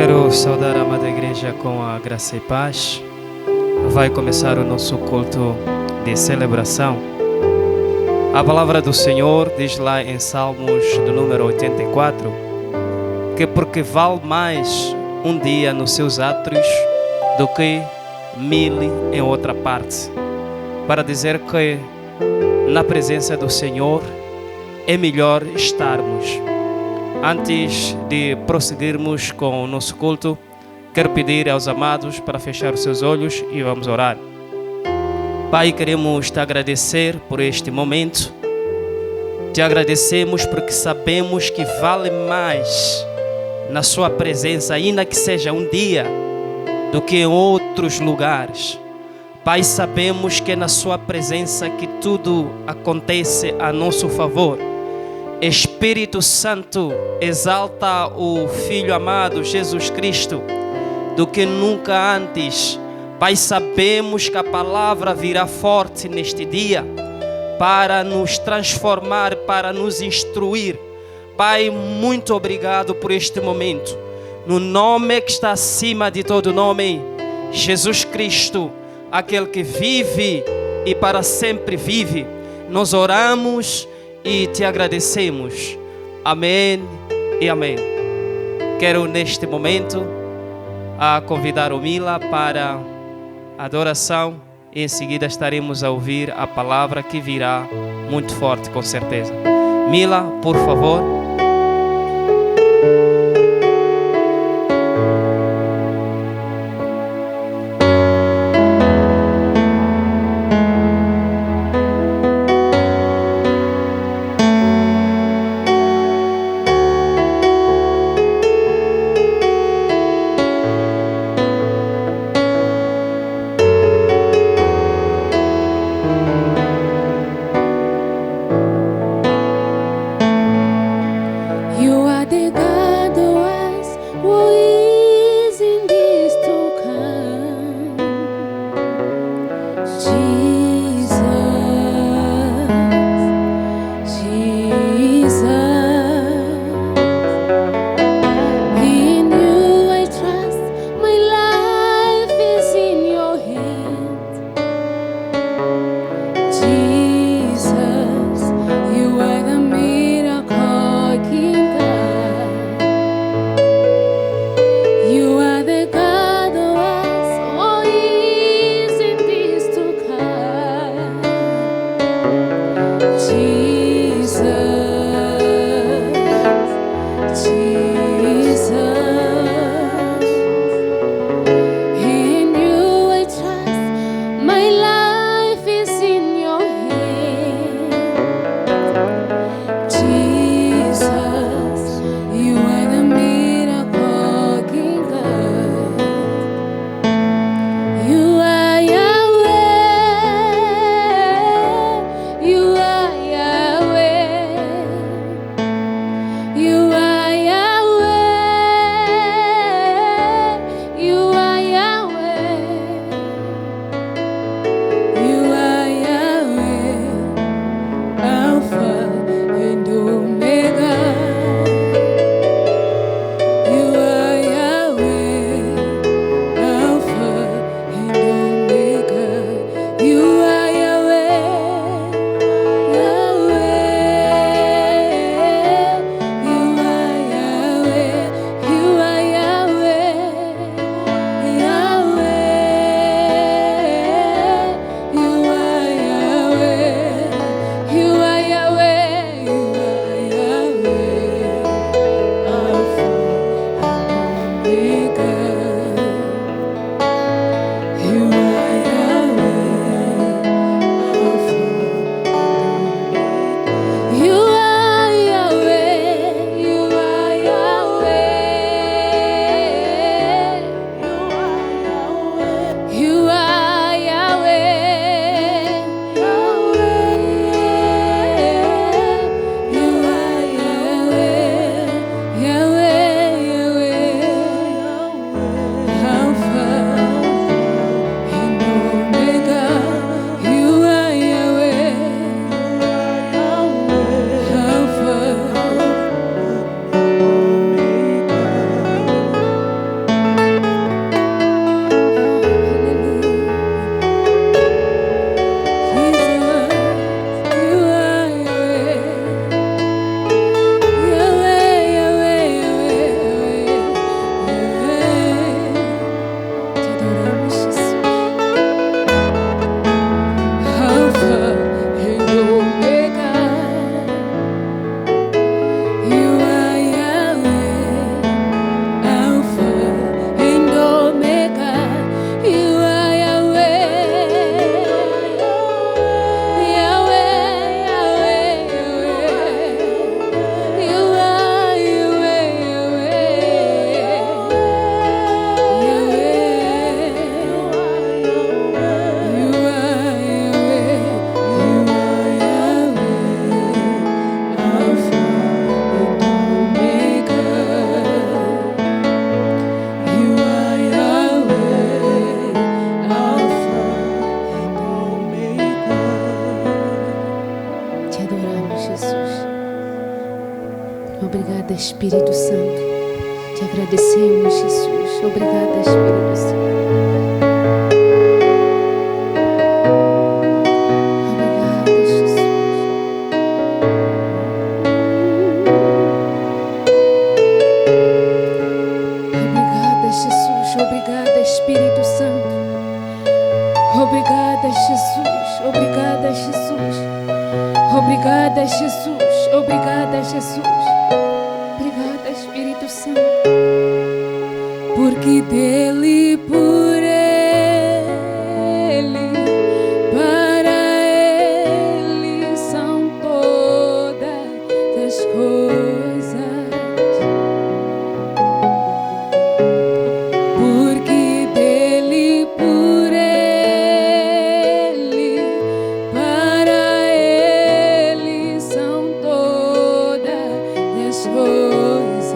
Quero saudar a amada igreja com a graça e paz. Vai começar o nosso culto de celebração. A palavra do Senhor diz lá em Salmos do número 84 que porque vale mais um dia nos seus átrios do que 1000 em outra parte, para dizer que na presença do Senhor é melhor estarmos. Antes de prosseguirmos com o nosso culto, quero pedir aos amados para fechar os seus olhos e vamos orar. Pai, queremos te agradecer por este momento. Te agradecemos porque sabemos que vale mais na sua presença, ainda que seja um dia, do que em outros lugares. Pai, sabemos que é na sua presença que tudo acontece a nosso favor. Espírito Santo, exalta o Filho amado Jesus Cristo do que nunca antes. Pai, sabemos que a palavra virá forte neste dia para nos transformar, para nos instruir. Pai, muito obrigado por este momento. No nome que está acima de todo nome, Jesus Cristo, aquele que vive e para sempre vive, nós oramos e te agradecemos. Amém e amém. Quero neste momento convidar o Mila para a adoração e em seguida estaremos a ouvir a palavra que virá muito forte, com certeza. Mila, por favor. Espírito Santo. Te agradecemos, Jesus. Obrigada, Espírito Santo. Obrigada, Jesus. Obrigada, Jesus. Obrigada, Espírito Santo. Porque dele, por ele, para ele são todas as coisas. Porque dele, por ele, para ele são todas as coisas.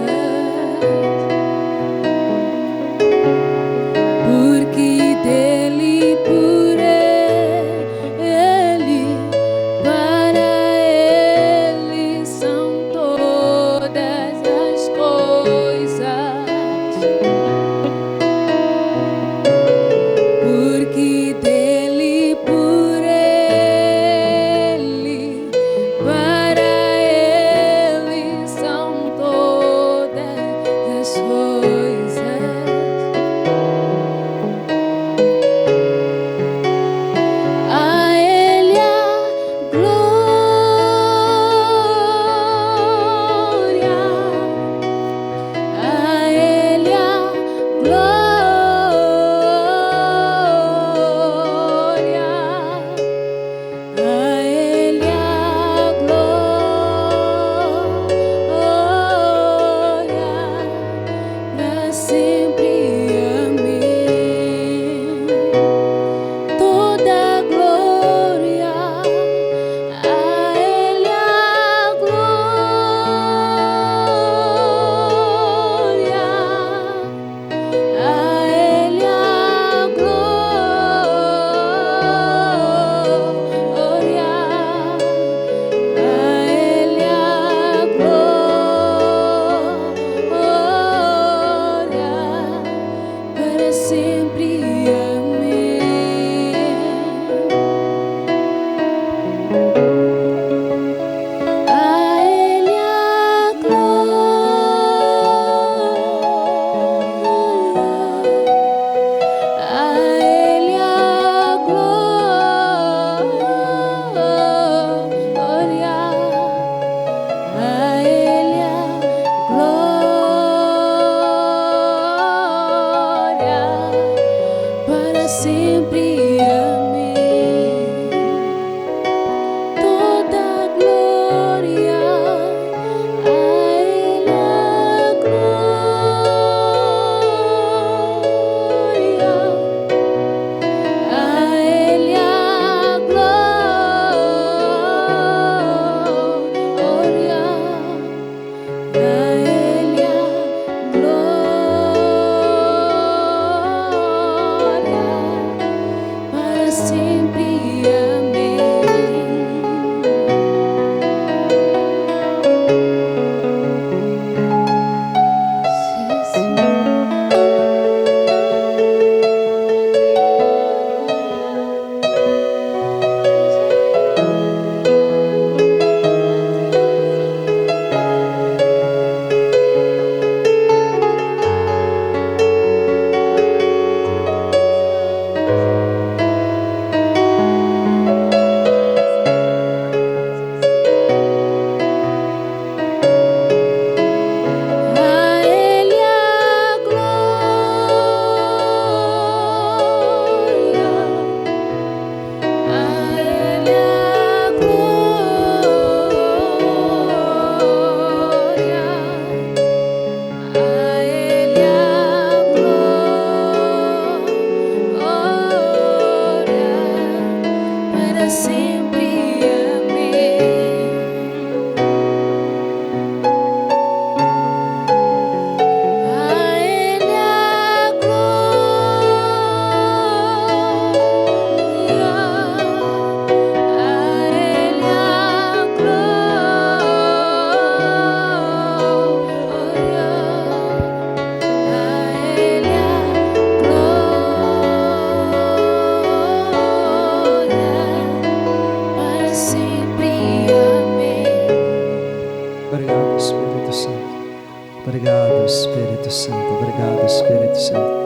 Obrigado, Espírito Santo. Obrigado, Espírito Santo.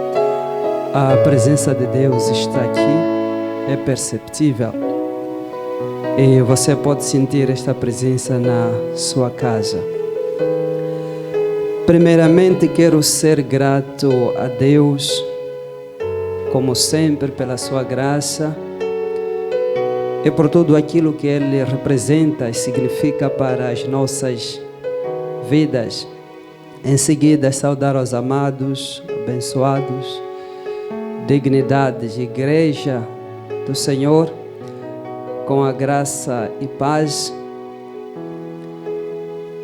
A presença de Deus está aqui, é perceptível. E você pode sentir esta presença na sua casa. Primeiramente, quero ser grato a Deus, como sempre, pela sua graça e por tudo aquilo que Ele representa e significa para as nossas vidas. Em seguida, saudar os amados, abençoados, dignidades, Igreja do Senhor, com a graça e paz,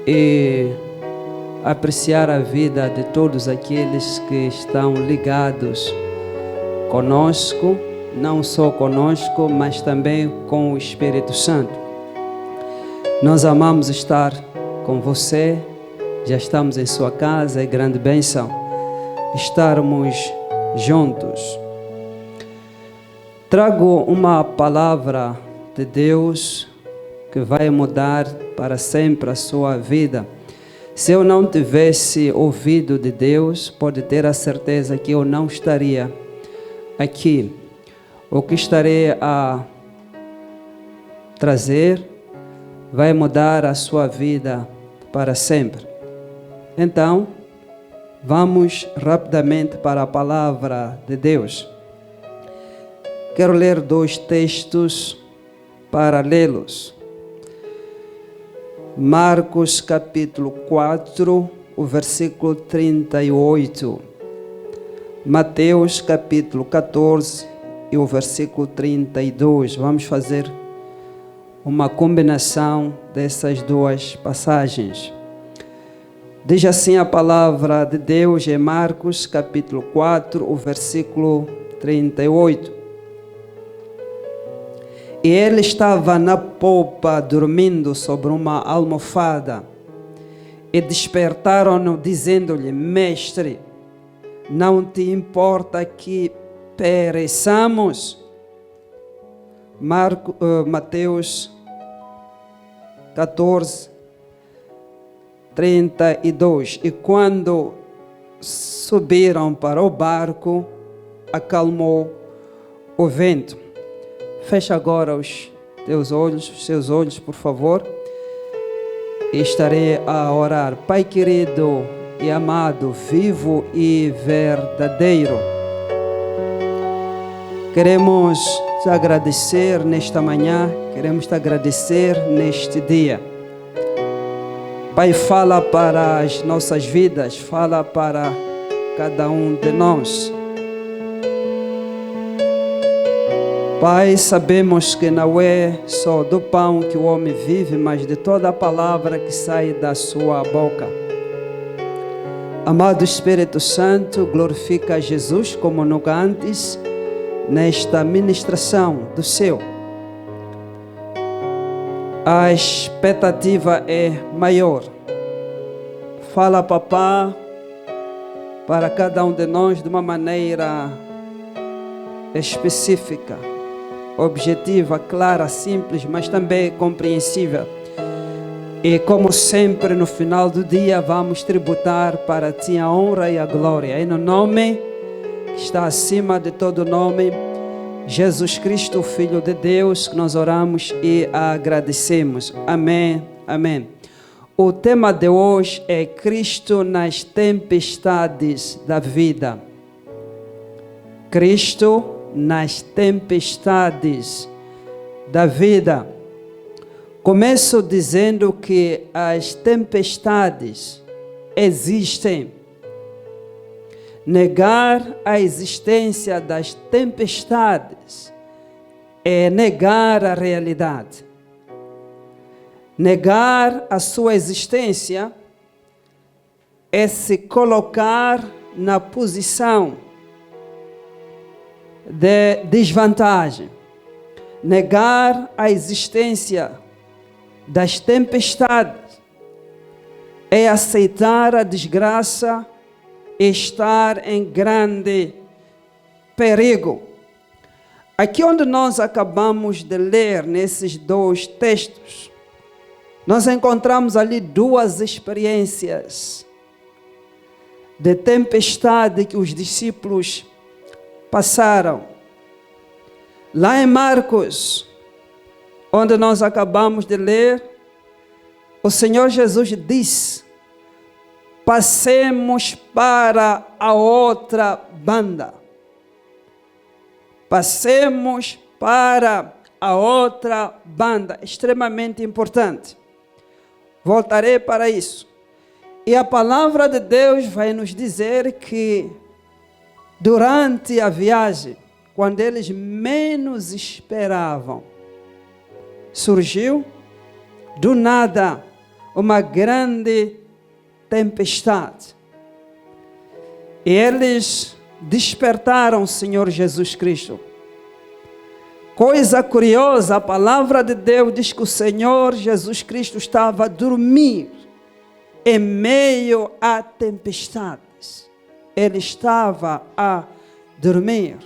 e apreciar a vida de todos aqueles que estão ligados conosco, não só conosco, mas também com o Espírito Santo. Nós amamos estar com você, já estamos em sua casa, é grande bênção estarmos juntos. Trago uma palavra de Deus que vai mudar para sempre a sua vida. Se eu não tivesse ouvido de Deus, pode ter a certeza que eu não estaria aqui. O que estarei a trazer vai mudar a sua vida para sempre. Então, vamos rapidamente para a palavra de Deus. Quero ler 2 textos paralelos. Marcos capítulo 4, o versículo 38. Mateus capítulo 14 e o versículo 32. Vamos fazer uma combinação dessas duas passagens. Diz assim a palavra de Deus em Marcos capítulo 4, o versículo 38. E ele estava na popa, dormindo sobre uma almofada. E despertaram-no, dizendo-lhe: Mestre, não te importa que pereçamos? Mateus 14, 32. E quando subiram para o barco, acalmou o vento. Fecha agora os seus olhos, por favor. E estarei a orar. Pai querido e amado, vivo e verdadeiro, queremos te agradecer nesta manhã, queremos te agradecer neste dia. Pai, fala para as nossas vidas, fala para cada um de nós. Pai, sabemos que não é só do pão que o homem vive, mas de toda a palavra que sai da sua boca. Amado Espírito Santo, glorifica a Jesus como nunca antes nesta ministração do céu. A expectativa é maior. Fala, Papá, para cada um de nós de uma maneira específica, objetiva, clara, simples, mas também compreensível. E como sempre, no final do dia, vamos tributar para Ti a honra e a glória. E no nome que está acima de todo nome, Jesus Cristo, Filho de Deus, que nós oramos e agradecemos. Amém, amém. O tema de hoje é Cristo nas tempestades da vida. Cristo nas tempestades da vida. Começo dizendo que as tempestades existem. Negar a existência das tempestades é negar a realidade. Negar a sua existência é se colocar na posição de desvantagem. Negar a existência das tempestades é aceitar a desgraça e estar em grande perigo. Aqui onde nós acabamos de ler, nesses 2 textos, nós encontramos ali 2 experiências de tempestade que os discípulos passaram. Lá em Marcos, onde nós acabamos de ler, o Senhor Jesus diz: passemos para a outra banda. Passemos para a outra banda. Extremamente importante. Voltarei para isso. E a palavra de Deus vai nos dizer que durante a viagem, quando eles menos esperavam, surgiu do nada uma grande tempestade. E eles despertaram o Senhor Jesus Cristo. Coisa curiosa, a palavra de Deus diz que o Senhor Jesus Cristo estava a dormir em meio a tempestades. Ele estava a dormir.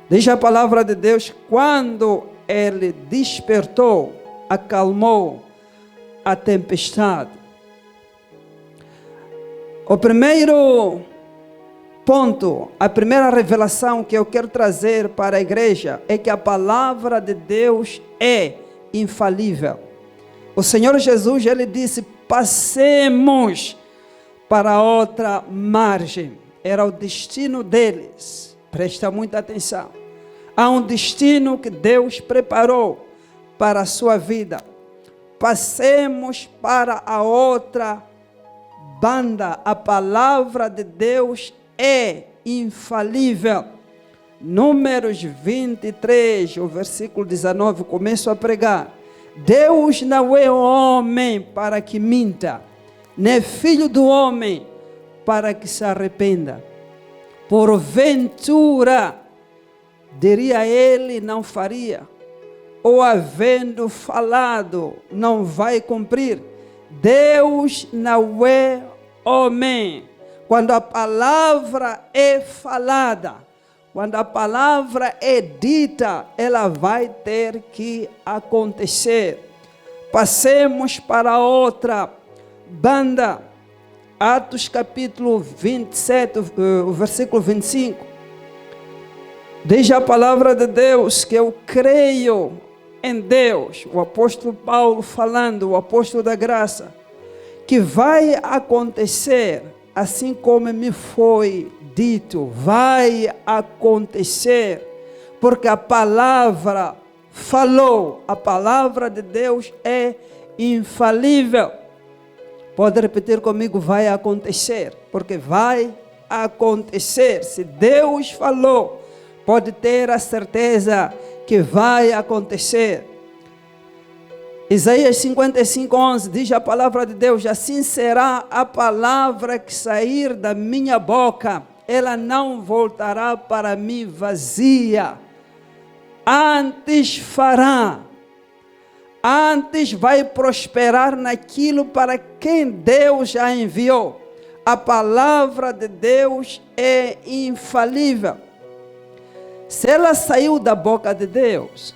Diz a palavra de Deus, quando ele despertou, acalmou a tempestade. O primeiro ponto, a primeira revelação que eu quero trazer para a igreja é que a palavra de Deus é infalível. O Senhor Jesus, ele disse: passemos para outra margem. Era o destino deles. Presta muita atenção. Há um destino que Deus preparou para a sua vida. Passemos para a outra banda. A palavra de Deus é infalível. Números 23, o versículo 19, começo a pregar. Deus não é homem para que minta, nem filho do homem para que se arrependa. Porventura, diria ele, não faria, ou havendo falado, não vai cumprir. Deus não é homem. Quando a palavra é falada, quando a palavra é dita, ela vai ter que acontecer. Passemos para outra banda. Atos capítulo 27, o versículo 25. Diz a palavra de Deus que eu creio em Deus. O apóstolo Paulo falando, o apóstolo da graça, que vai acontecer assim como me foi dito, vai acontecer, porque a palavra falou, a palavra de Deus é infalível. Pode repetir comigo, vai acontecer, porque vai acontecer. Se Deus falou, pode ter a certeza que vai acontecer. Isaías 55:11 diz a palavra de Deus: assim será a palavra que sair da minha boca, ela não voltará para mim vazia, antes fará, antes vai prosperar naquilo para quem Deus já enviou. A palavra de Deus é infalível. Se ela saiu da boca de Deus,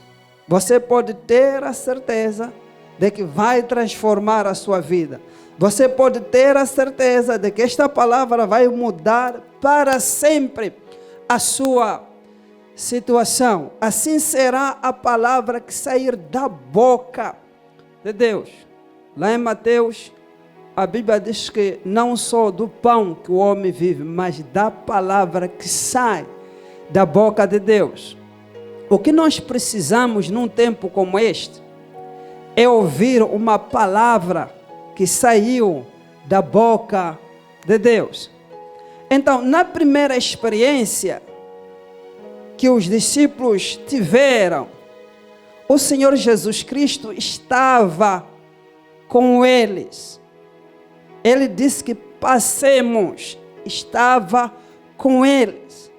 você pode ter a certeza de que vai transformar a sua vida. Você pode ter a certeza de que esta palavra vai mudar para sempre a sua situação. Assim será a palavra que sair da boca de Deus. Lá em Mateus, a Bíblia diz que não só do pão que o homem vive, mas da palavra que sai da boca de Deus. O que nós precisamos num tempo como este é ouvir uma palavra que saiu da boca de Deus. Então, na primeira experiência que os discípulos tiveram, o Senhor Jesus Cristo estava com eles. Ele disse que passemos, estava com eles.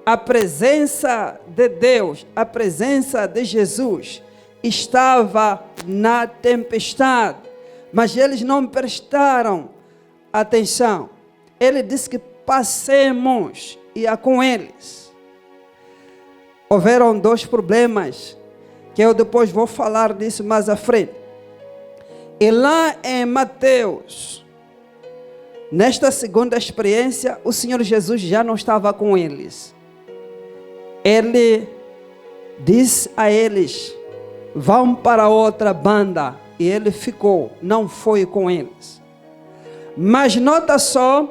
A presença de Deus, a presença de Jesus estava na tempestade, mas eles não prestaram atenção. Ele disse que passemos, ia com eles. Houveram dois problemas, que eu depois vou falar disso mais à frente. E lá em Mateus, Nesta segunda experiência, o Senhor Jesus já não estava com eles. Ele disse a eles: vão para outra banda. E ele ficou, não foi com eles. Mas nota só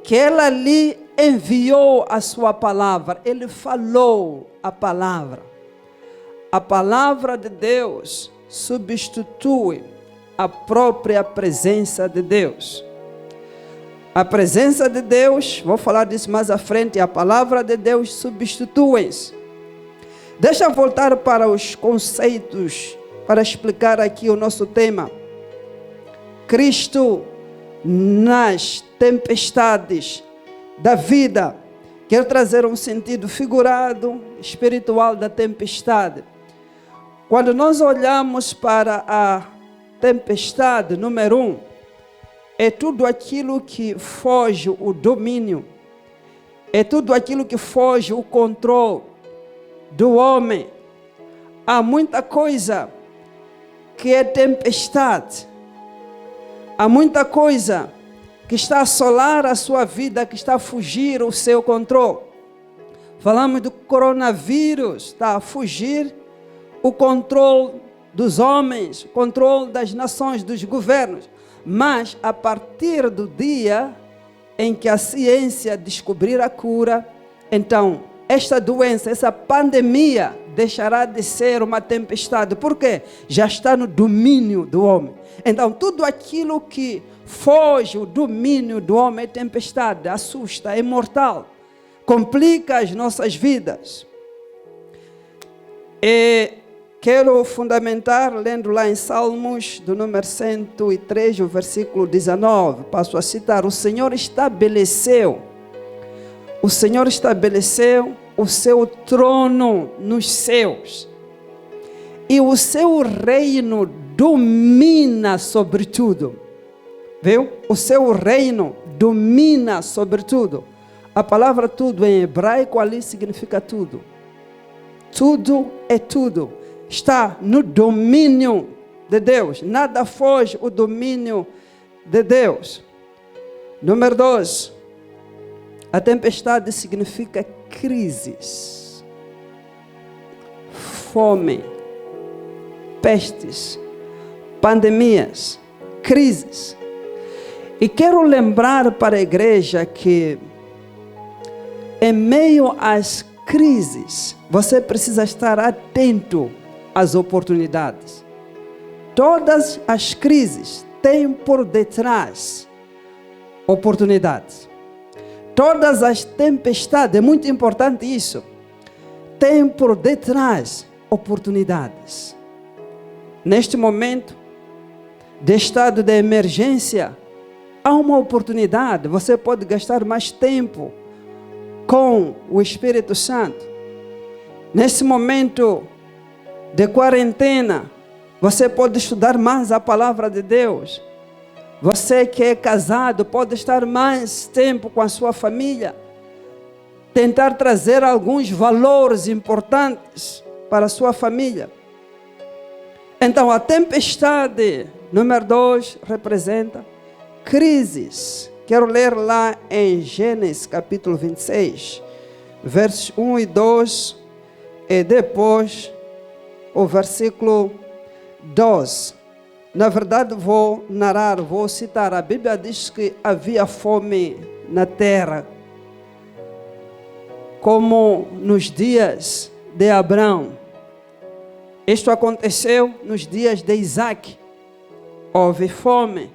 que ele ali enviou a sua palavra. Ele falou a palavra. A palavra de Deus substitui a própria presença de Deus. A presença de Deus, vou falar disso mais à frente, a palavra de Deus substitui-se. Deixa eu voltar para os conceitos, para explicar aqui o nosso tema. Cristo nas tempestades da vida. Quero trazer um sentido figurado, espiritual da tempestade. Quando nós olhamos para a tempestade, número 1, é tudo aquilo que foge o domínio, é tudo aquilo que foge o controle do homem. Há muita coisa que é tempestade, há muita coisa que está a assolar a sua vida, que está a fugir o seu controle. Falamos do coronavírus, está a fugir o controle dos homens, o controle das nações, dos governos. Mas a partir do dia em que a ciência descobrir a cura, então esta doença, essa pandemia deixará de ser uma tempestade. Por quê? Já está no domínio do homem. Então tudo aquilo que foge o domínio do homem é tempestade, assusta, é mortal, complica as nossas vidas. E quero fundamentar lendo lá em Salmos, do número 103, o versículo 19. Passo a citar: o Senhor estabeleceu o seu trono nos céus, e o seu reino domina sobre tudo. Viu? O seu reino domina sobre tudo. A palavra tudo em hebraico ali significa tudo. Tudo é tudo. Está no domínio de Deus. Nada foge o domínio de Deus. Número 2. A tempestade significa crises, fome, pestes, pandemias, crises. E quero lembrar para a igreja que em meio às crises, você precisa estar atento às oportunidades. Todas as crises têm por detrás oportunidades. Todas as tempestades, é muito importante isso, têm por detrás oportunidades. Neste momento de estado de emergência, há uma oportunidade. Você pode gastar mais tempo com o Espírito Santo. Nesse momento de quarentena, você pode estudar mais a palavra de Deus. Você que é casado pode estar mais tempo com a sua família, tentar trazer alguns valores importantes para a sua família. Então a tempestade número 2 representa crises. Quero ler lá em Gênesis capítulo 26, versos 1 e 2, e depois o versículo 12. Na verdade vou citar. A Bíblia diz que havia fome na terra, como nos dias de Abraão. Isto aconteceu nos dias de Isaac. Houve fome.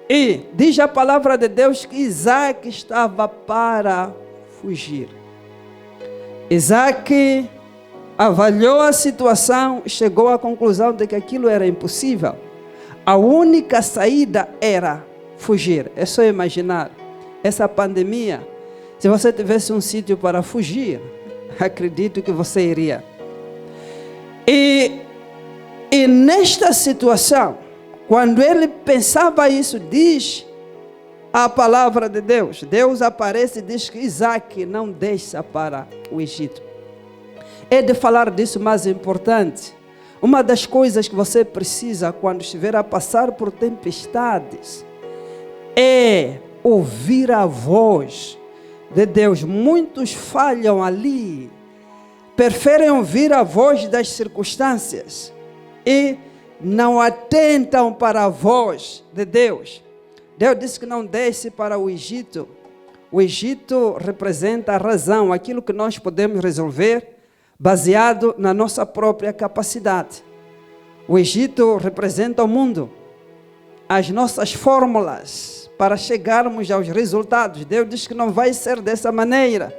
E diz a palavra de Deus que Isaac estava para fugir. Isaac avaliou a situação e chegou à conclusão de que aquilo era impossível. A única saída era fugir. É só imaginar essa pandemia. Se você tivesse um sítio para fugir, acredito que você iria. E nesta situação, quando ele pensava isso, diz a palavra de Deus. Deus aparece e diz que Isaac não deixa para o Egito. É de falar disso mais importante. Uma das coisas que você precisa quando estiver a passar por tempestades é ouvir a voz de Deus. Muitos falham ali, preferem ouvir a voz das circunstâncias e não atentam para a voz de Deus. Deus disse que não desce para o Egito. O Egito representa a razão, aquilo que nós podemos resolver baseado na nossa própria capacidade. O Egito representa o mundo, as nossas fórmulas para chegarmos aos resultados. Deus diz que não vai ser dessa maneira.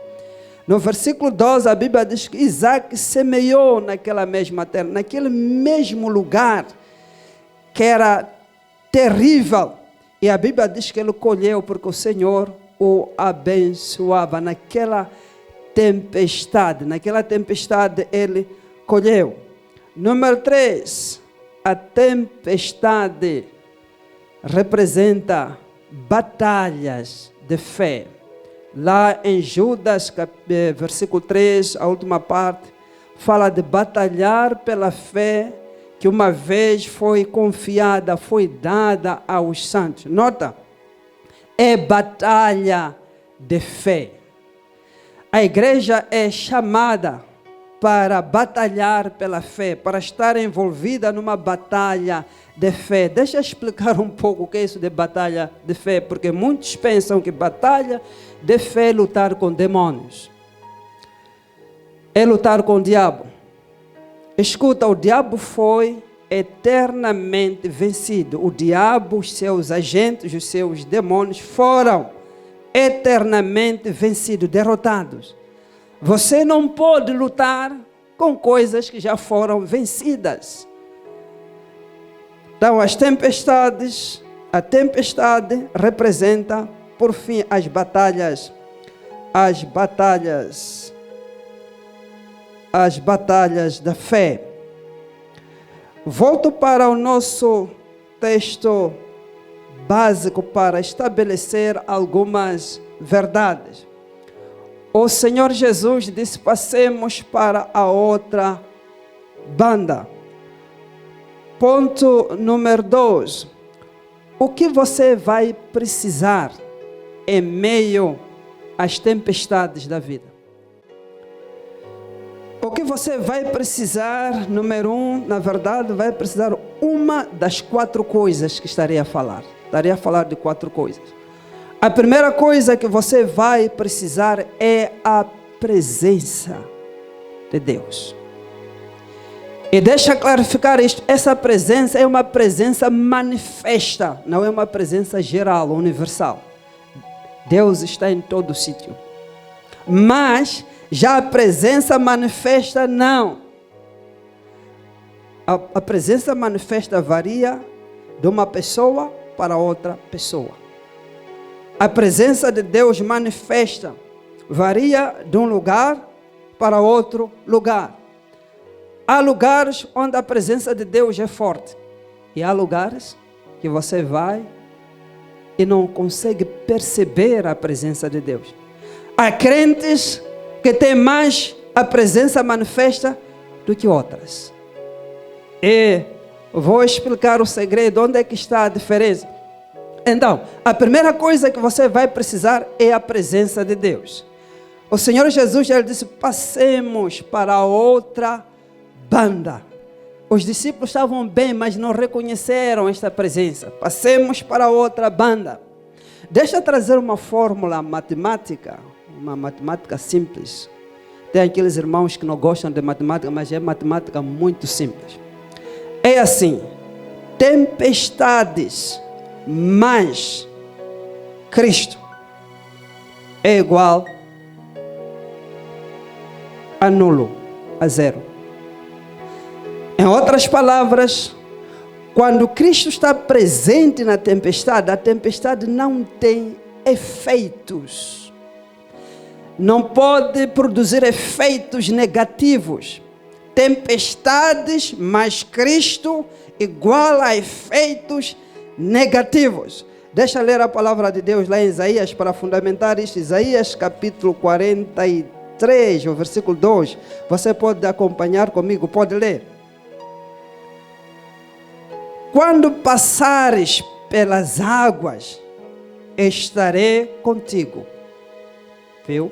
No versículo 12, a Bíblia diz que Isaac semeou naquela mesma terra, naquele mesmo lugar que era terrível. E a Bíblia diz que ele colheu porque o Senhor o abençoava. Naquela tempestade ele colheu. Número 3, a tempestade representa batalhas de fé. Lá em Judas, versículo 3, a última parte, fala de batalhar pela fé que uma vez foi confiada, foi dada aos santos. Nota, é batalha de fé. A igreja é chamada para batalhar pela fé, para estar envolvida numa batalha de fé. Deixa eu explicar um pouco o que é isso de batalha de fé, porque muitos pensam que batalha de fé é lutar com demônios, é lutar com o diabo. Escuta, o diabo foi eternamente vencido. O diabo, os seus agentes, os seus demônios foram eternamente vencidos, derrotados. Você não pode lutar com coisas que já foram vencidas. Então, a tempestade representa, por fim, as batalhas da fé. Volto para o nosso texto básico para estabelecer algumas verdades. O Senhor Jesus disse: passemos para a outra banda. Ponto número 2. O que você vai precisar em meio às tempestades da vida? O que você vai precisar, número 1, na verdade, vai precisar uma das 4 coisas que estarei a falar. Estarei a falar de 4 coisas. A primeira coisa que você vai precisar é a presença de Deus. E deixa eu clarificar isto. Essa presença é uma presença manifesta, não é uma presença geral, universal. Deus está em todo sítio. Mas já a presença manifesta, não. A presença manifesta varia de uma pessoa para outra pessoa. A presença de Deus manifesta varia de um lugar para outro lugar. Há lugares onde a presença de Deus é forte. E há lugares que você vai e não consegue perceber a presença de Deus. Há crentes que têm mais a presença manifesta do que outras. E vou explicar o segredo, onde é que está a diferença. Então, a primeira coisa que você vai precisar é a presença de Deus. O Senhor Jesus, ele disse: passemos para a outra banda. Os discípulos estavam bem, mas não reconheceram esta presença. Passemos para a outra banda. Deixa eu trazer uma fórmula matemática, uma matemática simples. Tem aqueles irmãos que não gostam de matemática, mas é matemática muito simples. É assim: tempestades mais Cristo é igual a nulo, a zero. Em outras palavras, quando Cristo está presente na tempestade, a tempestade não tem efeitos. Não pode produzir efeitos negativos. Tempestades mais Cristo igual a efeitos negativos. Deixa eu ler a palavra de Deus lá em Isaías para fundamentar isto. Isaías capítulo 43, o versículo 2. Você pode acompanhar comigo, pode ler. Quando passares pelas águas, estarei contigo. Viu?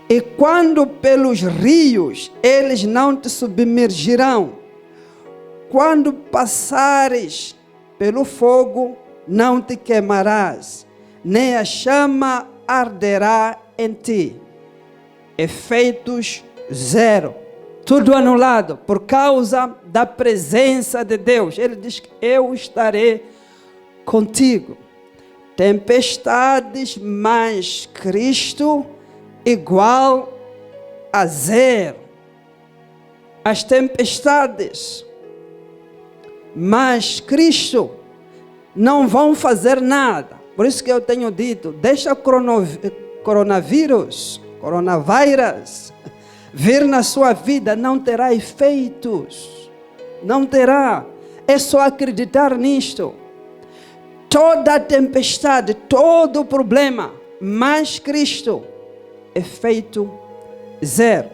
E quando pelos rios eles não te submergirão, quando passares pelo fogo não te queimarás, nem a chama arderá em ti. Efeitos zero. Tudo anulado por causa da presença de Deus. Ele diz que eu estarei contigo. Tempestades mais Cristo igual a zero. As tempestades mais Cristo não vão fazer nada. Por isso que eu tenho dito, deixa o coronavírus vir na sua vida, não terá efeitos. Não terá. É só acreditar nisto. Toda tempestade, todo problema, mais Cristo, efeito zero.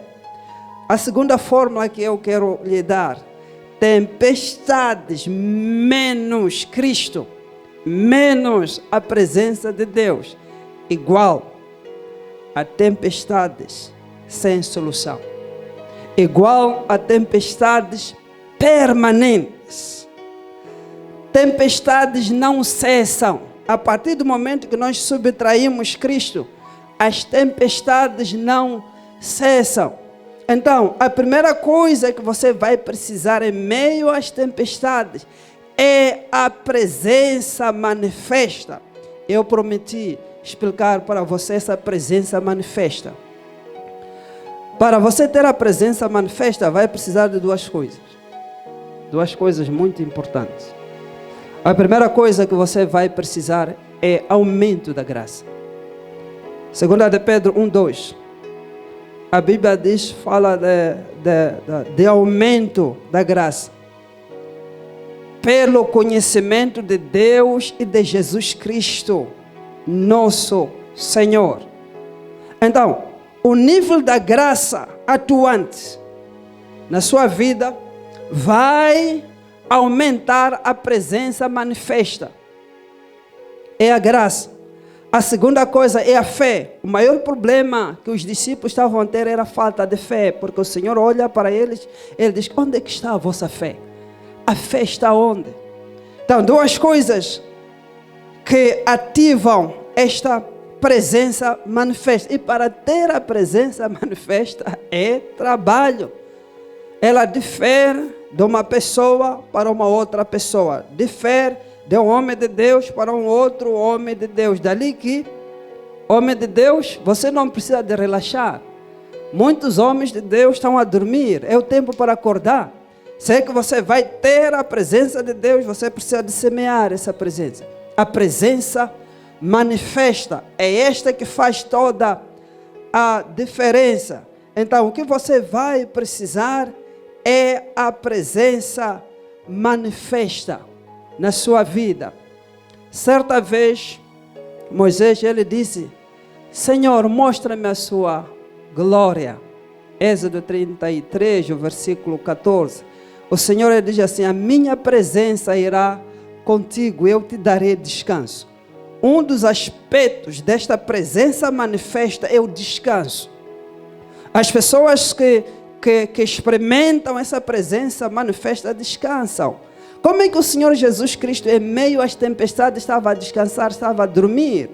A segunda fórmula que eu quero lhe dar: tempestades menos Cristo, menos a presença de Deus, igual a tempestades sem solução, igual a tempestades permanentes. Tempestades não cessam. A partir do momento que nós subtraímos Cristo, as tempestades não cessam. Então, a primeira coisa que você vai precisar em meio às tempestades é a presença manifesta. Eu prometi explicar para você essa presença manifesta. Para você ter a presença manifesta, vai precisar de duas coisas. Duas coisas muito importantes. A primeira coisa que você vai precisar é aumento da graça. 2 de Pedro 1:2. A Bíblia diz, fala de aumento da graça. Pelo conhecimento de Deus e de Jesus Cristo, nosso Senhor. Então, o nível da graça atuante na sua vida vai aumentar a presença manifesta. É a graça. A segunda coisa é a fé. O maior problema que os discípulos estavam a ter era a falta de fé, porque o Senhor olha para eles, Ele diz, onde é que está a vossa fé? A fé está onde? Então, duas coisas que ativam esta presença manifesta. E para ter a presença manifesta é trabalho. Ela difere de uma pessoa para uma outra pessoa. Difere de um homem de Deus para um outro homem de Deus. Dali que, homem de Deus, você não precisa de relaxar. Muitos homens de Deus estão a dormir. É o tempo para acordar. Se é que você vai ter a presença de Deus, você precisa de semear essa presença. A presença manifesta. É esta que faz toda a diferença. Então, o que você vai precisar é a presença manifesta na sua vida. Certa vez, Moisés, ele disse, Senhor, mostra-me a sua glória. Êxodo 33, o versículo 14. O Senhor ele diz assim, a minha presença irá contigo, eu te darei descanso. Um dos aspectos desta presença manifesta é o descanso. As pessoas que experimentam essa presença manifesta descansam. Como é que o Senhor Jesus Cristo, em meio às tempestades, estava a descansar, estava a dormir?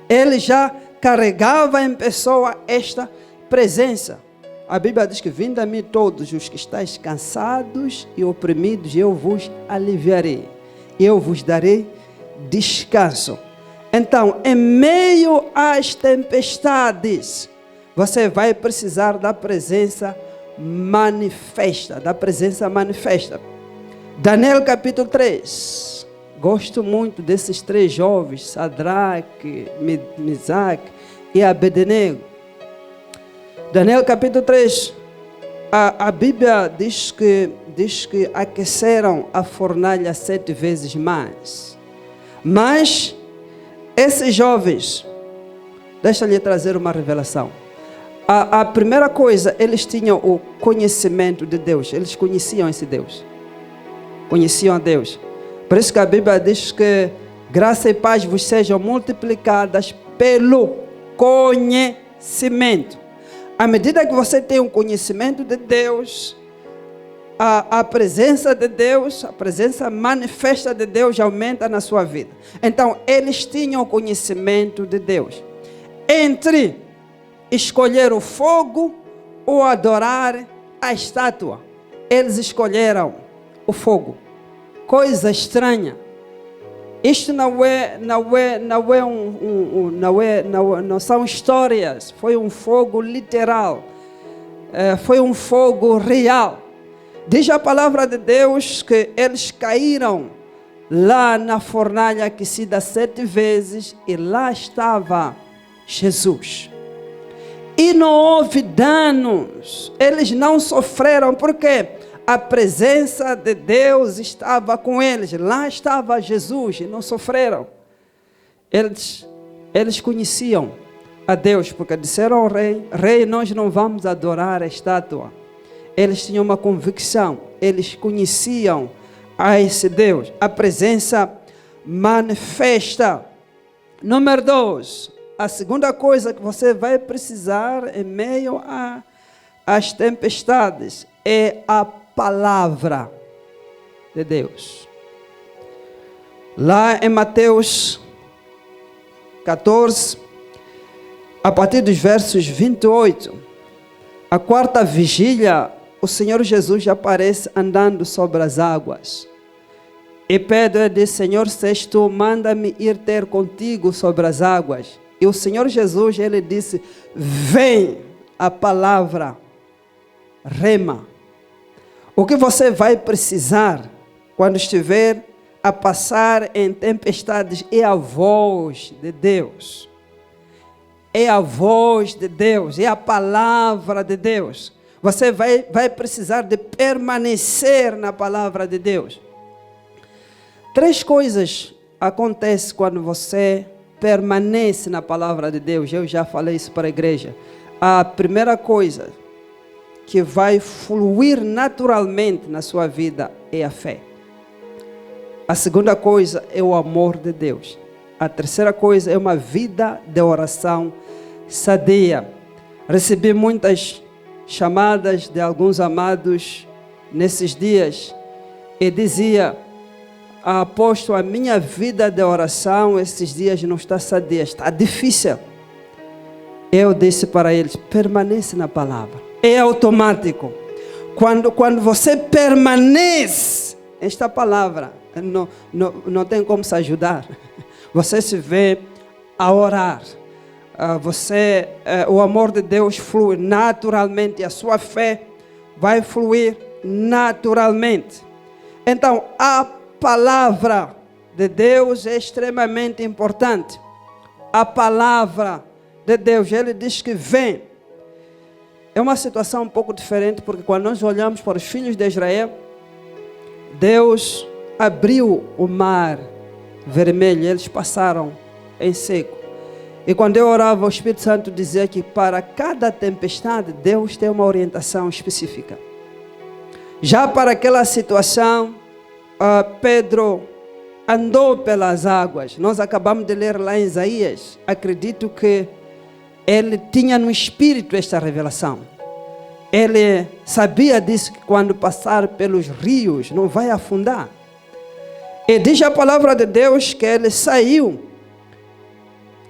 Ele já carregava em pessoa esta presença. A Bíblia diz que vinde a mim todos os que estáis cansados e oprimidos, eu vos aliviarei. Eu vos darei descanso. Então, em meio às tempestades, você vai precisar da presença manifesta. Da presença manifesta. Daniel capítulo 3. Gosto muito desses três jovens, Sadraque, Mesaque e Abednego. Daniel capítulo 3. A Bíblia diz que aqueceram a fornalha 7 vezes mais. Mas esses jovens, deixa-lhe trazer uma revelação. A primeira coisa, eles tinham o conhecimento de Deus. Eles conheciam esse Deus. Conheciam a Deus. Por isso que a Bíblia diz que Graça e paz vos sejam multiplicadas pelo conhecimento. À medida que você tem um conhecimento de Deus, a presença de Deus, a presença manifesta de Deus aumenta na sua vida. Então, eles tinham conhecimento de Deus. Entre escolher o fogo ou adorar a estátua, eles escolheram o fogo. Coisa estranha. Isto não são histórias. Foi um fogo literal. Foi um fogo real. Diz a palavra de Deus que eles caíram lá na fornalha aquecida 7 vezes e lá estava Jesus. E não houve danos. Eles não sofreram porque a presença de Deus estava com eles. Lá estava Jesus e não sofreram. Eles conheciam a Deus porque disseram ao rei: Rei, nós não vamos adorar a estátua. Eles tinham uma convicção. Eles conheciam a esse Deus. A presença manifesta. Número 2. A segunda coisa que você vai precisar em meio às tempestades é a palavra de Deus. Lá em Mateus 14, a partir dos versos 28, a quarta vigília, o Senhor Jesus aparece andando sobre as águas. E Pedro disse: Senhor, se és tu, manda-me ir ter contigo sobre as águas. E o Senhor Jesus, ele disse: vem. A palavra rema. O que você vai precisar quando estiver a passar em tempestades é a voz de Deus. É a voz de Deus, é a palavra de Deus. Você vai precisar de permanecer na palavra de Deus. 3 coisas acontecem quando você permanece na palavra de Deus. Eu já falei isso para a igreja. A primeira coisa que vai fluir naturalmente na sua vida é a fé. A segunda coisa é o amor de Deus. A terceira coisa é uma vida de oração sadia. Recebi muitas chamadas de alguns amados nesses dias e dizia: apóstolo, a minha vida de oração esses dias não está sadia, está difícil. Eu disse para eles: permaneça na palavra. É automático. Quando você permanece, esta palavra não tem como se ajudar. Você se vê a orar. O amor de Deus flui naturalmente. A sua fé vai fluir naturalmente. Então, a palavra de Deus é extremamente importante. A palavra de Deus, ele diz que vem. É uma situação um pouco diferente, porque quando nós olhamos para os filhos de Israel, Deus abriu o mar vermelho, eles passaram em seco. E quando eu orava, o Espírito Santo dizia que para cada tempestade, Deus tem uma orientação específica. Já para aquela situação, Pedro andou pelas águas. Nós acabamos de ler lá em Isaías. Acredito que ele tinha no espírito esta revelação. Ele sabia disso, que quando passar pelos rios não vai afundar. E diz a palavra de Deus que ele saiu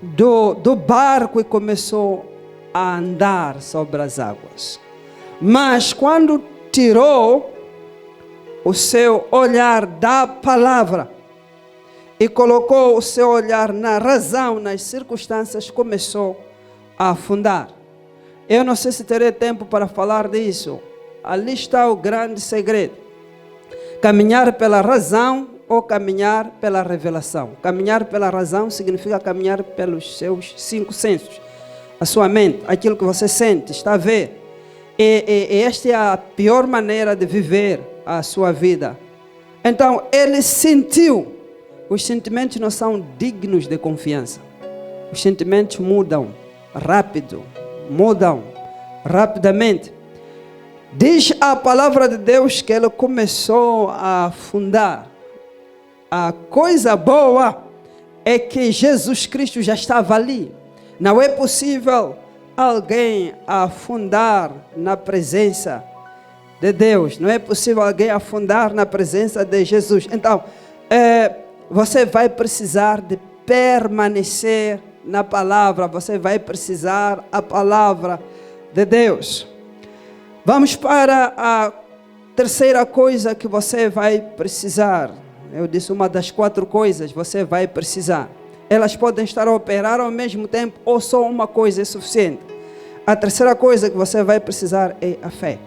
do barco e começou a andar sobre as águas. Mas quando tirou o seu olhar da palavra e colocou o seu olhar na razão, nas circunstâncias, começou a afundar. Eu não sei se terei tempo para falar disso. Ali está o grande segredo. Caminhar pela razão ou caminhar pela revelação. Caminhar pela razão significa caminhar pelos seus 5 sensos. A sua mente, aquilo que você sente, está a ver. E esta é a pior maneira de viver a sua vida. Então, ele sentiu. Os sentimentos não são dignos de confiança. Os sentimentos mudam rápido, mudam rapidamente. Diz a palavra de Deus que ele começou a afundar. A coisa boa é que Jesus Cristo já estava ali. Não é possível alguém afundar na presença de Deus. Não é possível alguém afundar na presença de Jesus. Então, você vai precisar de permanecer na palavra. Você vai precisar a palavra de Deus. Vamos para a terceira coisa que você vai precisar. Eu disse uma das 4 coisas você vai precisar. Elas podem estar a operar ao mesmo tempo ou só uma coisa é suficiente. A terceira coisa que você vai precisar é a fé.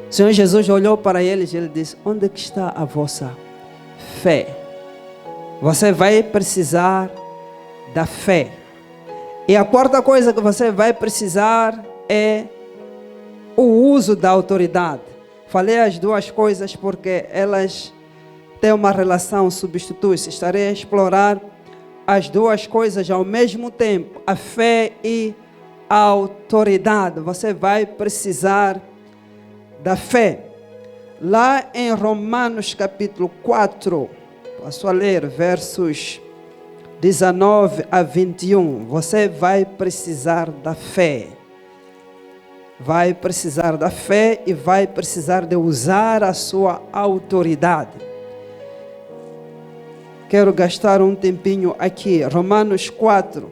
O Senhor Jesus olhou para eles e ele disse: onde é que está a vossa fé? Você vai precisar da fé. E a quarta coisa que você vai precisar é o uso da autoridade. Falei as 2 coisas porque elas têm uma relação, substitui-se. Estarei a explorar as 2 coisas ao mesmo tempo, a fé e a autoridade. Você vai precisar da fé. Lá em Romanos capítulo 4, passo a ler versos 19 a 21, você vai precisar da fé. Vai precisar da fé e vai precisar de usar a sua autoridade. Quero gastar um tempinho aqui. Romanos 4,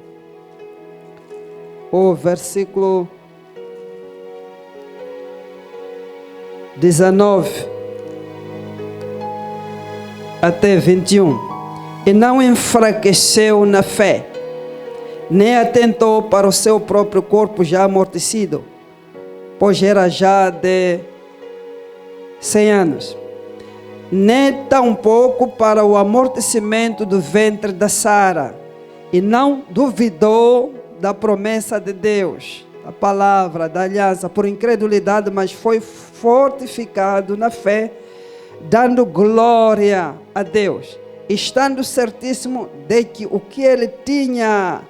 o versículo 19 até 21. E não enfraqueceu na fé, nem atentou para o seu próprio corpo já amortecido, pois era já de 100 anos. Nem tampouco para o amortecimento do ventre da Sara, e não duvidou da promessa de Deus, da palavra, da aliança, por incredulidade, mas foi fortificado na fé, dando glória a Deus, estando certíssimo de que o que ele tinha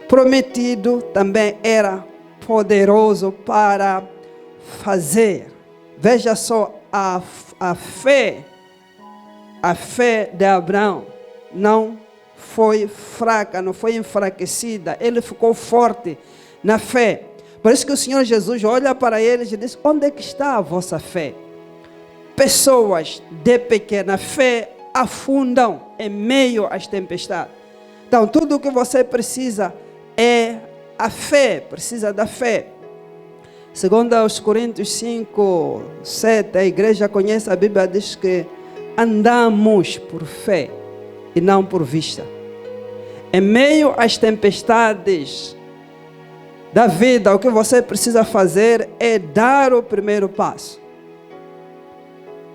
prometido também era poderoso para fazer. Veja só, a fé de Abraão não foi fraca, não foi enfraquecida. Ele ficou forte na fé. Por isso que o Senhor Jesus olha para eles e diz: onde é que está a vossa fé? Pessoas de pequena fé afundam em meio às tempestades. Então, tudo o que você precisa é a fé, precisa da fé. Segundo aos Coríntios 5, 7, a igreja conhece a Bíblia, diz que andamos por fé e não por vista. Em meio às tempestades da vida, o que você precisa fazer é dar o primeiro passo.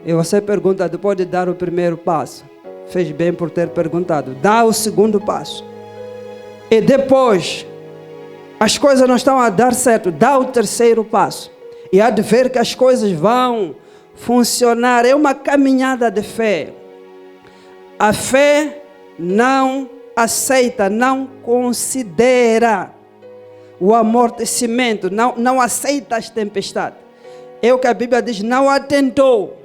E você pergunta, depois de dar o primeiro passo, fez bem por ter perguntado, dá o segundo passo. E depois, as coisas não estão a dar certo, dá o terceiro passo. E há de ver que as coisas vão funcionar. É uma caminhada de fé. A fé não aceita, não considera o amortecimento, não aceita as tempestades. É o que a Bíblia diz: não atentou,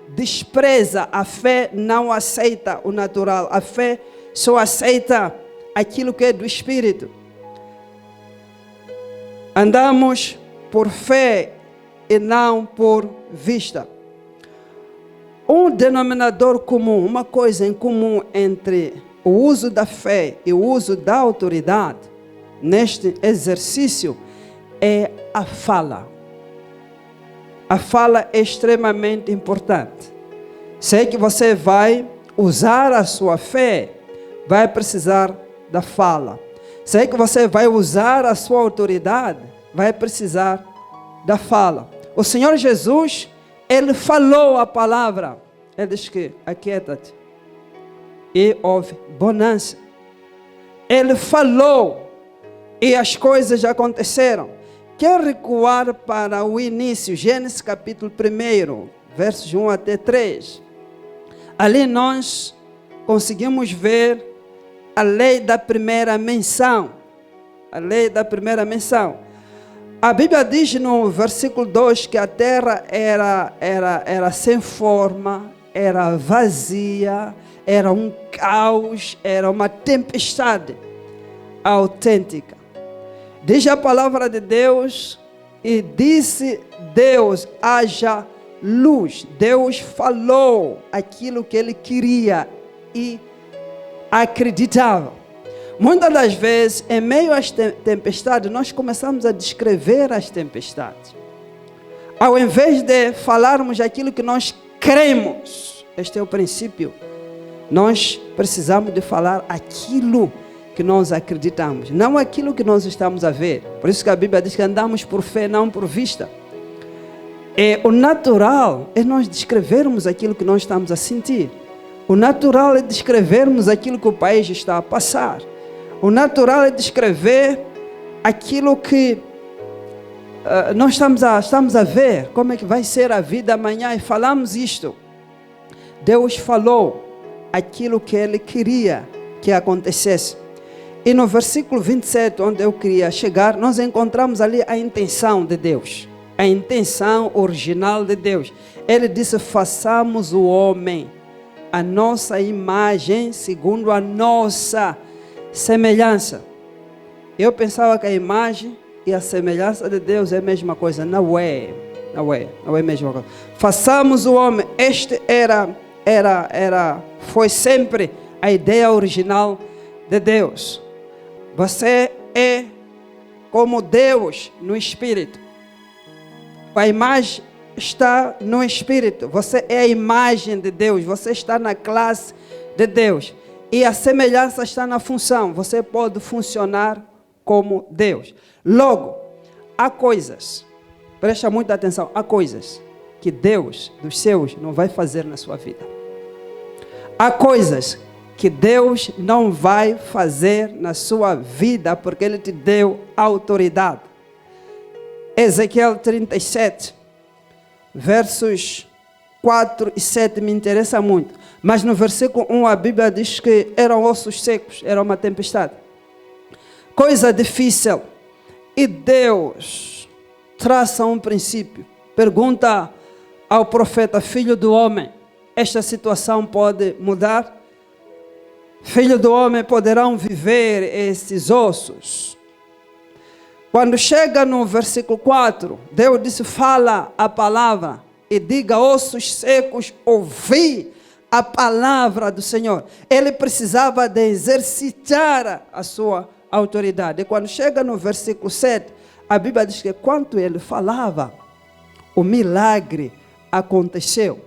despreza. A fé não aceita o natural, a fé só aceita aquilo que é do Espírito. Andamos por fé e não por vista. Um denominador comum, uma coisa em comum entre o uso da fé e o uso da autoridade neste exercício é a fala. A fala é extremamente importante. Sei que você vai usar a sua fé, vai precisar da fala. Sei que você vai usar a sua autoridade, vai precisar da fala. O Senhor Jesus, Ele falou a palavra. Ele diz que aquieta-te. E houve bonança. Ele falou e as coisas aconteceram. Quero recuar para o início, Gênesis capítulo 1, versos 1 até 3. Ali nós conseguimos ver a lei da primeira menção. A lei da primeira menção. A Bíblia diz no versículo 2 que a terra era sem forma, era vazia, era um caos, era uma tempestade autêntica. Diz a palavra de Deus, e disse Deus, haja luz. Deus falou aquilo que ele queria e acreditava. Muitas das vezes, em meio às tempestades, nós começamos a descrever as tempestades. Ao invés de falarmos aquilo que nós cremos, este é o princípio, nós precisamos de falar aquilo que nós acreditamos, não aquilo que nós estamos a ver. Por isso que a Bíblia diz que andamos por fé, não por vista. O natural é nós descrevermos aquilo que nós estamos a sentir. O natural é descrevermos aquilo que o país está a passar. O natural é descrever aquilo que nós estamos a ver, como é que vai ser a vida amanhã, e falamos isto. Deus falou aquilo que Ele queria que acontecesse. E no versículo 27, onde eu queria chegar, nós encontramos ali a intenção de Deus. A intenção original de Deus. Ele disse, façamos o homem a nossa imagem, segundo a nossa semelhança. Eu pensava que a imagem e a semelhança de Deus é a mesma coisa. Não é a mesma coisa. Façamos o homem. Este foi sempre a ideia original de Deus. Você é como Deus no Espírito. A imagem está no Espírito. Você é a imagem de Deus. Você está na classe de Deus. E a semelhança está na função. Você pode funcionar como Deus. Logo, há coisas, presta muita atenção, há coisas que Deus dos seus não vai fazer na sua vida. Há coisas que Deus não vai fazer na sua vida porque Ele te deu autoridade. Ezequiel 37, versos 4 e 7 me interessa muito. Mas no versículo 1 a Bíblia diz que eram ossos secos, era uma tempestade. Coisa difícil. E Deus traça um princípio. Pergunta ao profeta, filho do homem, esta situação pode mudar? Filho do homem, poderão viver esses ossos? Quando chega no versículo 4, Deus disse, fala a palavra e diga, ossos secos, ouvi a palavra do Senhor. Ele precisava de exercitar a sua autoridade. E quando chega no versículo 7, a Bíblia diz que quando ele falava, o milagre aconteceu.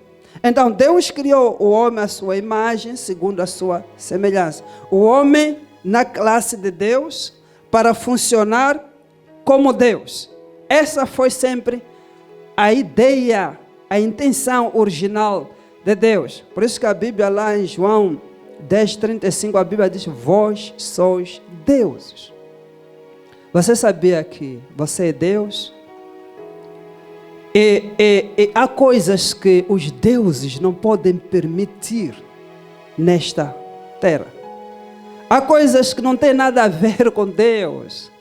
Então Deus criou o homem à sua imagem, segundo a sua semelhança. O homem na classe de Deus, para funcionar como Deus. Essa foi sempre a ideia, a intenção original de Deus. Por isso que a Bíblia lá em João 10:35, a Bíblia diz, vós sois deuses. Você sabia que você é Deus? E há coisas que os deuses não podem permitir nesta terra. Há coisas que não têm nada a ver com Deus.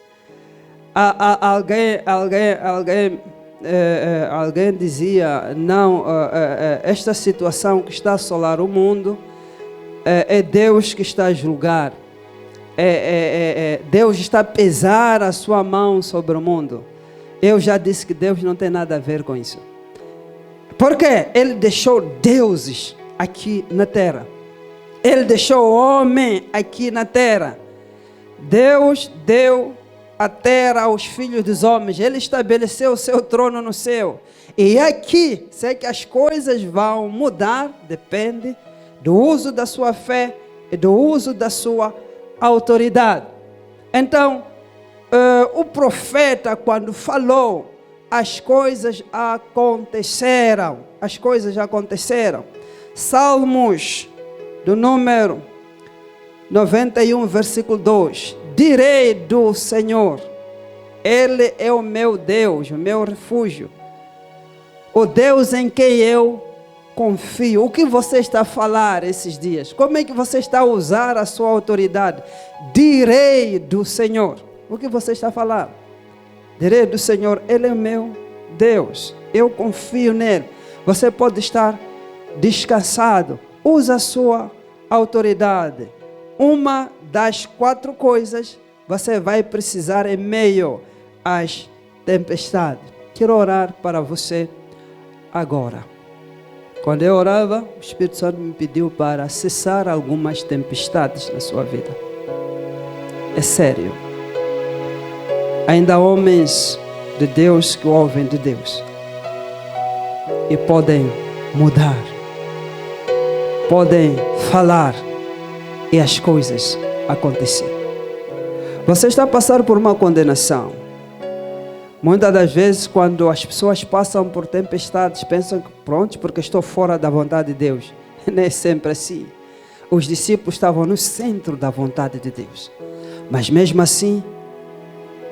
Alguém dizia, não, esta situação que está a assolar o mundo, é Deus que está a julgar. Deus está a pesar a sua mão sobre o mundo. Eu já disse que Deus não tem nada a ver com isso. Porque Ele deixou deuses aqui na terra. Ele deixou o homem aqui na terra. Deus deu a terra aos filhos dos homens. Ele estabeleceu o seu trono no céu. E aqui, sei que as coisas vão mudar, depende do uso da sua fé e do uso da sua autoridade. Então, o profeta, quando falou, as coisas aconteceram. As coisas aconteceram. Salmos do número 91, versículo 2. Direi do Senhor, Ele é o meu Deus, o meu refúgio, o Deus em quem eu confio. O que você está a falar esses dias? Como é que você está a usar a sua autoridade? Direi do Senhor. O que você está a falar? Direi do Senhor, Ele é o meu Deus, eu confio nele. Você pode estar descansado. Usa a sua autoridade. Uma das 4 coisas você vai precisar em meio às tempestades. Quero orar para você agora. Quando eu orava, o Espírito Santo me pediu para cessar algumas tempestades na sua vida. É sério. Ainda há homens de Deus que ouvem de Deus e podem mudar, podem falar e as coisas acontecer. Você está passando por uma condenação. Muitas das vezes, quando as pessoas passam por tempestades, pensam que pronto, porque estou fora da vontade de Deus. Não é sempre assim. Os discípulos estavam no centro da vontade de Deus, mas mesmo assim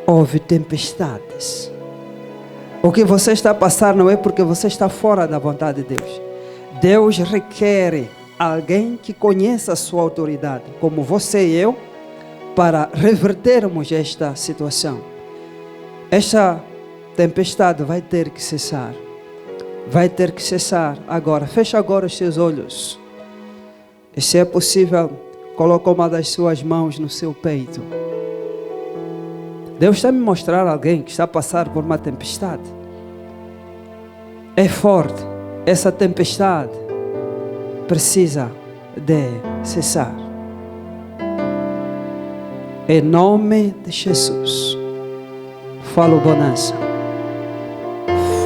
houve tempestades. O que você está passando não é porque você está fora da vontade de Deus. Deus requer alguém que conheça a sua autoridade, como você e eu, para revertermos esta situação. Esta tempestade vai ter que cessar. Vai ter que cessar agora. Feche agora os seus olhos. E se é possível, coloque uma das suas mãos no seu peito. Deus está me mostrando alguém que está a passar por uma tempestade. É forte. Essa tempestade precisa de cessar. Em nome de Jesus. Falo bonança.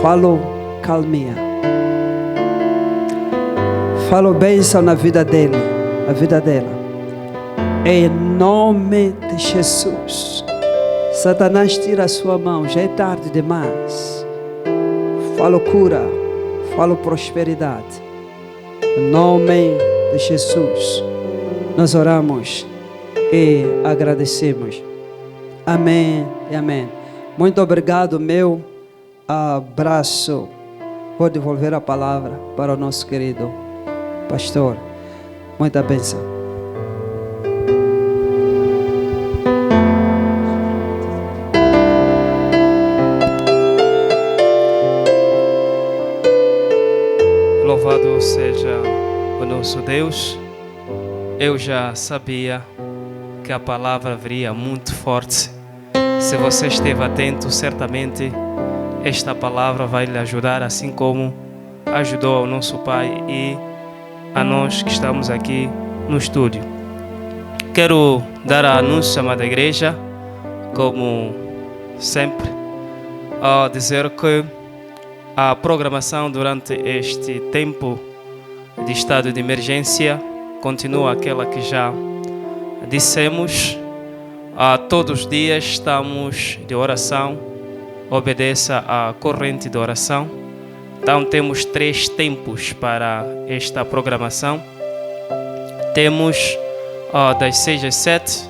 Falo calmia. Falo bênção na vida dele, na vida dela. Em nome de Jesus. Satanás, tira a sua mão, já é tarde demais. Falo cura, falo prosperidade. Em nome de Jesus. Nós oramos e agradecemos. Amém e amém. Muito obrigado, meu abraço. Vou devolver a palavra para o nosso querido pastor. Muita bênção. Louvado seja o nosso Deus. Eu já sabia que a palavra viria muito forte. Se você esteve atento, certamente esta palavra vai lhe ajudar, assim como ajudou ao nosso Pai e a nós que estamos aqui no estúdio. Quero dar a anúncio, amada igreja, como sempre, a dizer que a programação durante este tempo de estado de emergência continua aquela que já dissemos. Todos os dias estamos de oração, obedeça à corrente de oração. Então temos 3 tempos para esta programação. Temos das 6 às 7,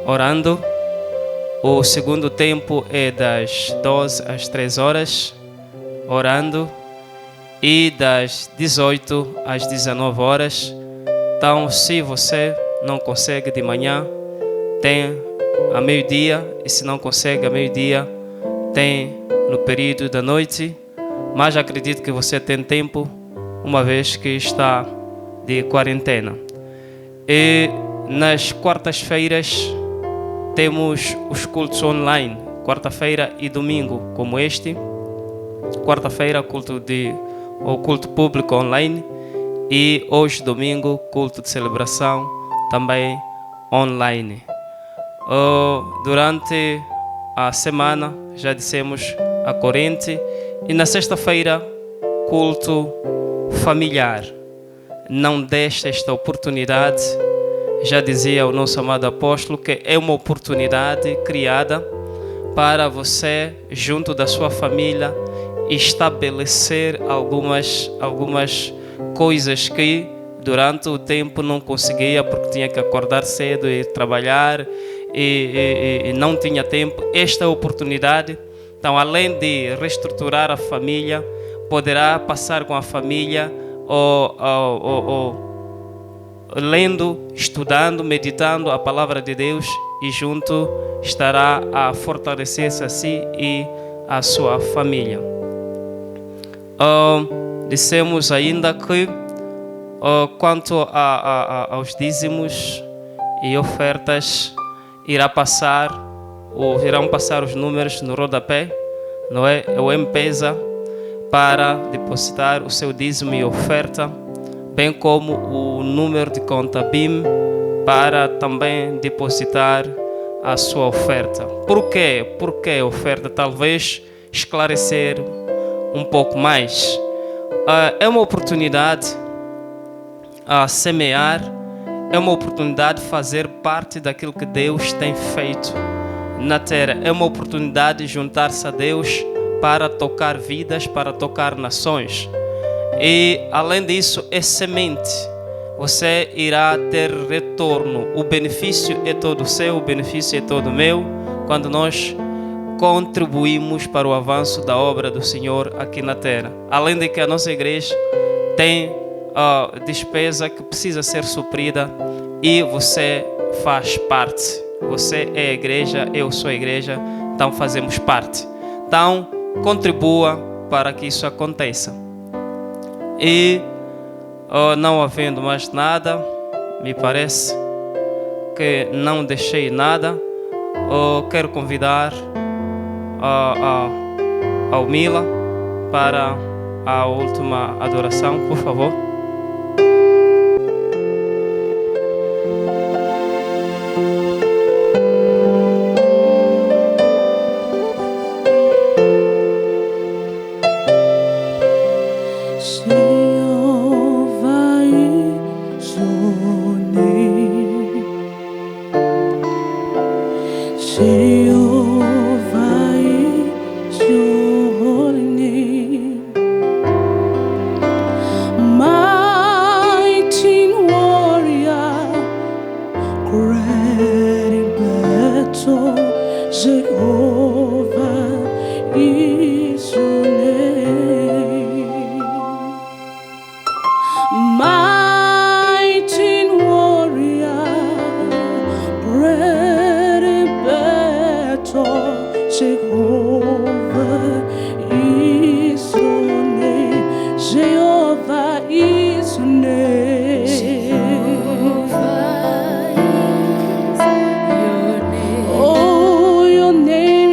orando. O segundo tempo é das 12 às 3 horas, orando. E das 18 às 19 horas. Então, se você não consegue de manhã, tem a meio-dia. E se não consegue a meio-dia, tem no período da noite. Mas acredito que você tem tempo, uma vez que está de quarentena. E nas quartas-feiras temos os cultos online, quarta-feira e domingo, como este. Quarta-feira, o culto público online, e hoje, domingo, culto de celebração, também online. Durante a semana, já dissemos a corrente, e na sexta-feira, culto familiar. Não deixe esta oportunidade. Já dizia o nosso amado apóstolo que é uma oportunidade criada para você, junto da sua família, estabelecer algumas coisas que durante o tempo não conseguia, porque tinha que acordar cedo e trabalhar e não tinha tempo. Esta oportunidade, então, além de reestruturar a família, poderá passar com a família lendo, estudando, meditando a palavra de Deus, e junto estará a fortalecer-se a si e a sua família. Dissemos ainda que Quanto aos dízimos e ofertas, irão passar os números no rodapé, não é? O M-Pesa para depositar o seu dízimo e oferta, bem como o número de conta BIM para também depositar a sua oferta. Por quê? Por que oferta? Talvez esclarecer um pouco mais. É uma oportunidade a semear, é uma oportunidade de fazer parte daquilo que Deus tem feito na terra. É uma oportunidade de juntar-se a Deus para tocar vidas, para tocar nações. E além disso, é semente. Você irá ter retorno. O benefício é todo seu, o benefício é todo meu, quando nós contribuímos para o avanço da obra do Senhor aqui na terra. Além de que a nossa igreja tem despesa que precisa ser suprida e você faz parte. Você é a igreja, eu sou a igreja, então fazemos parte. Então, contribua para que isso aconteça. E não havendo mais nada, me parece que não deixei nada. Quero convidar ao Mila para a última adoração, por favor. Your name.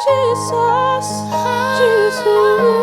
Jesus, Jesus.